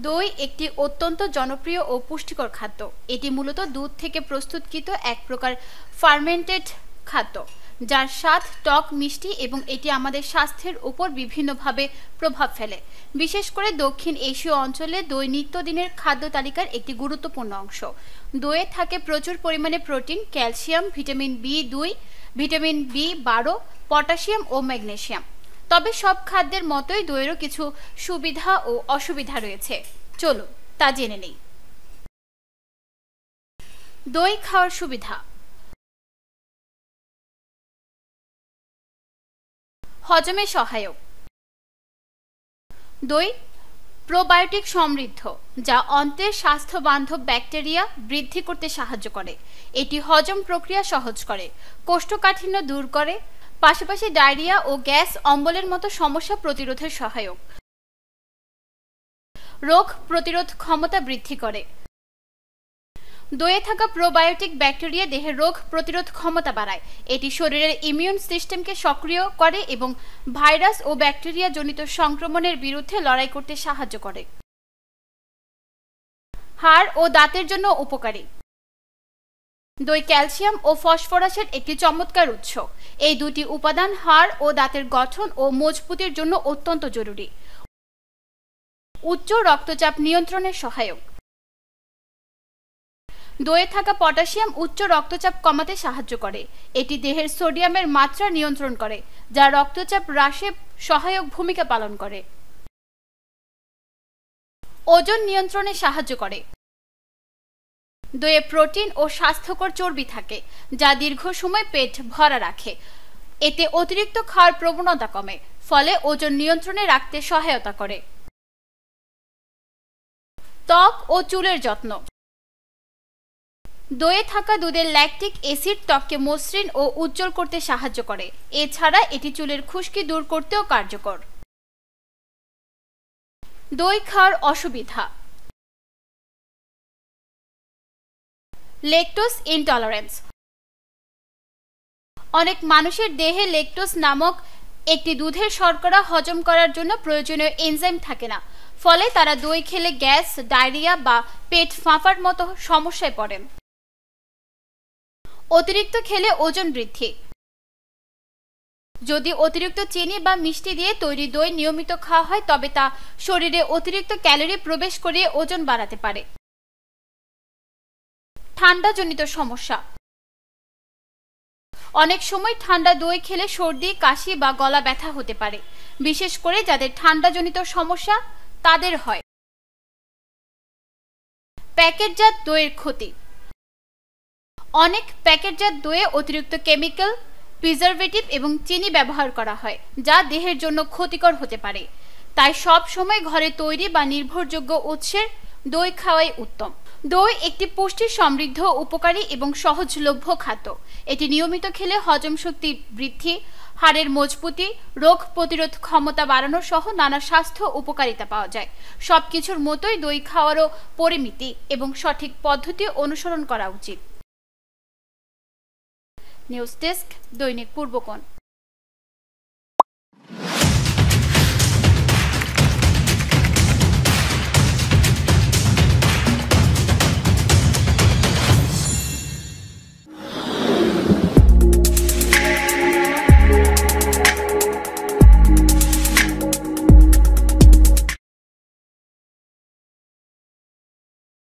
দই একটি অত্যন্ত জনপ্রিয় ও পুষ্টিকর খাদ্য। এটি মূলত দুধ থেকে প্রস্তুতকৃত এক প্রকার ফার্মেন্টেড খাদ্য, যার স্বাদ টক, মিষ্টি এবং এটি আমাদের স্বাস্থ্যের উপর বিভিন্নভাবে প্রভাব ফেলে। বিশেষ করে দক্ষিণ এশীয় অঞ্চলে দই নিত্যদিনের খাদ্য তালিকার একটি গুরুত্বপূর্ণ অংশ। দইয়ে থাকে প্রচুর পরিমাণে protein, calcium, vitamin B2, vitamin বি12, potassium ও ম্যাগনেসিয়াম। তবে সব খাদ্যের মতোই দইয়েরও কিছু সুবিধা ও অসুবিধা রয়েছে। চলুন তা জেনে নেই। দই খাওয়ার সুবিধা। হজমে সহায়ক। দই প্রোবায়োটিক সমৃদ্ধ, যা অন্ত্রের স্বাস্থ্যবান্ধব ব্যাকটেরিয়া বৃদ্ধি করতে সাহায্য করে। এটি হজম প্রক্রিয়া সহজ করে, কোষ্ঠকাঠিন্য দূর করে, পাশাপাশি ডায়রিয়া ও গ্যাস অম্বলের মতো সমস্যা প্রতিরোধের সহায়ক। রোগ প্রতিরোধ ক্ষমতা বৃদ্ধি করে। দইয়ে থাকা প্রোবায়োটিক ব্যাকটেরিয়া দেহের রোগ প্রতিরোধ ক্ষমতা বাড়ায়। এটি শরীরের ইমিউন সিস্টেমকে সক্রিয় করে এবং ভাইরাস ও ব্যাকটেরিয়া জনিত সংক্রমণের বিরুদ্ধে লড়াই করতে সাহায্য করে। হাড় ও দাঁতের জন্য উপকারী। দই ক্যালসিয়াম ও ফসফরাসের একটি চমৎকার উৎস। এই দুটি উপাদান হাড় ও দাঁতের গঠন ও মজবুতির জন্য অত্যন্ত জরুরি। উচ্চ রক্তচাপ নিয়ন্ত্রণে সহায়ক। দইয়ে থাকা পটাশিয়াম উচ্চ রক্তচাপ কমাতে সাহায্য করে। এটি দেহের সোডিয়ামের মাত্রা নিয়ন্ত্রণ করে, যা রক্তচাপ হ্রাসে সহায়ক ভূমিকা পালন করে। ওজন নিয়ন্ত্রণে সাহায্য করে। দইয়ে প্রোটিন ও স্বাস্থ্যকর চর্বি থাকে, যা দীর্ঘ সময় পেট ভরা রাখে। এতে অতিরিক্ত খাওয়ার প্রবণতা কমে, ফলে ওজন নিয়ন্ত্রণে রাখতে সহায়তা করে। ত্বক ও চুলের যত্ন। দইয়ে থাকা দুধের ল্যাকটিক অ্যাসিড ত্বককে মসৃণ ও উজ্জ্বল করতে সাহায্য করে। এছাড়া এটি চুলের খুশকি দূর করতেও কার্যকর। দই খাওয়ার অসুবিধা। Lactose intolerance. অনেক মানুষের দেহে ল্যাকটোজ নামক একটি দুধের শর্করা হজম করার জন্য প্রয়োজনীয় এনজাইম থাকে না, ফলে তারা দই খেলে গ্যাস, ডায়রিয়া বা পেট ফাঁপার মতো সমস্যায় পড়েন। অতিরিক্ত খেলে ওজন বৃদ্ধি। যদি অতিরিক্ত চিনি বা মিষ্টি দিয়ে তৈরি দই নিয়মিত খাওয়া হয়, তবে তা শরীরে অতিরিক্ত ক্যালোরি প্রবেশ করিয়ে ওজন বাড়াতে পারে। ঠান্ডাজনিত সমস্যা। অনেক সময় ঠান্ডা দই খেলে সর্দি, কাশি বা গলা ব্যথা হতে পারে, বিশেষ করে যাদের ঠান্ডাজনিত সমস্যা তাদের হয়। প্যাকেটজাত দইয়ের ক্ষতি। অনেক প্যাকেটজাত দইয়ে অতিরিক্ত কেমিক্যাল, প্রিজারভেটিভ এবং চিনি ব্যবহার করা হয়, যা দেহের জন্য ক্ষতিকর হতে পারে। তাই সব সময় ঘরে তৈরি বা নির্ভরযোগ্য উৎসের দই খাওয়াই উত্তম। দই একটি পুষ্টি সমৃদ্ধ, উপকারী এবং সহজলভ্য খাদ্য। এটি নিয়মিত খেলে হজম শক্তি বৃদ্ধি, হাড়ের মজবুতি, রোগ প্রতিরোধ ক্ষমতা বাড়ানো সহ নানা স্বাস্থ্য উপকারিতা পাওয়া যায়। সবকিছুর মতোই দই খাওয়ারও পরিমিতি এবং সঠিক পদ্ধতি অনুসরণ করা উচিত। নিউজ ডেস্ক, দৈনিক পূর্বকোণ।